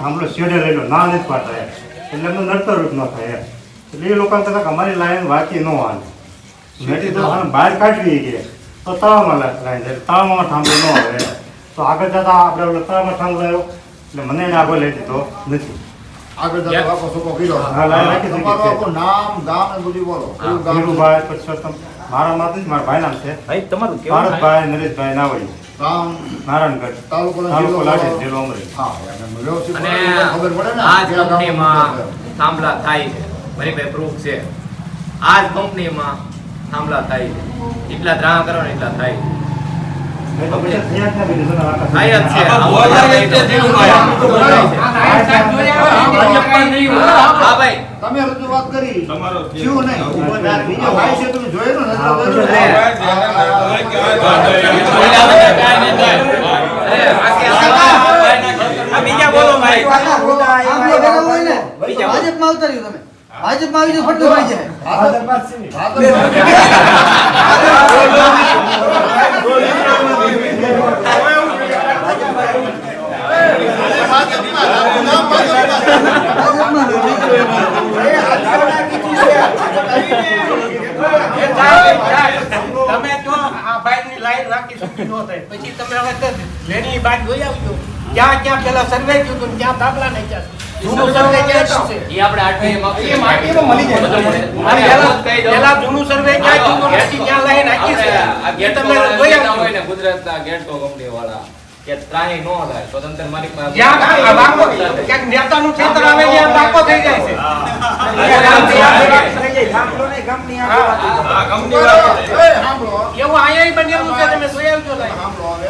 થાંભલો શેડે લઈ લો ના નથી પાડતા એટલે એમનું નડતર રૂપ ન થાય એટલે એ લોકોને કદાચ અમારી લાઈન વાંચી ન હાલે મેટી તો બહાર કાઢવી કે તો તળાવમાં લાઈન જાય તળાવમાં થાંભલો ન આવે તો આગળ જતા આપણે ઓલો તળાવમાં થાંભલો આવ્યો એટલે મને એને આગળ લઈ દીધો નથી આગળ જતા વાકો સોકો કર્યો હા લાઈન રાખી દીધી તમારું આખું નામ ગામ ને બધું બોલો કયું ગામ ધીરુભાઈ પરસોત્તમ મારા માતા જ મારા ભાઈ નામ છે ભાઈ તમારું કેવું ભારતભાઈ નરેશભાઈ નાવડી ગામ નારાયણગઢ તાલુકો તાલુકો લાઠી જિલ્લો અમરેલી હા એમ વ્યવસ્થિત અને ખબર પડે ને આ જ કયા ગામમાં કંપનીમાં છે. થાંભલા થાય છે મારી પાસે પ્રૂફ છે આ જ કંપનીમાં થાંભલા થાય છે એટલા દ્રાણા કરો ને એટલા થાય મેં તો પછી થયા જ નથી બીજું ના રાખા. થાય જ છે હા, હા ભાઈ તમે રજૂઆત કરી તમારો થયું નહીં બીજો ભાઈ છે તમે જોયેલો ને હા, બીજા બોલો ભાઈ ભાજપમાં ઉતાર્યું તમે ભાજપમાં આવી ફટકો પડી જાય તમે જો આ ભાઈની લાઈન રાખી શકી ન થાય પછી તમે હવે લેની બાદ જોઈ આવજો ક્યાં ક્યાં પેલા સર્વે થયું હતું ક્યાં દાખલા નહીં ક્યાં જૂનું સર્વે ક્યાં છે એ આપણે આટલી એ માટીમાં મળી જાય પેલા જૂનું સર્વે ક્યાં થયું હતું પછી ક્યાં લાઈન રાખી છે એ તમે જોઈ આવજો ગુજરાતના ગેટકો કંપની વાળા કે ત્રાહી નો થાય તો તંત્ર મારી પાસે જ્યાં આ વાકો ક્યાંક નેતાનું ખેતર આવે ત્યાં વાકો થઈ જાય છે આ કંપની વાળા સાંભળો એવું અહીંયા બનેલું છે તમે જોઈ આવજો લાઈન સાંભળો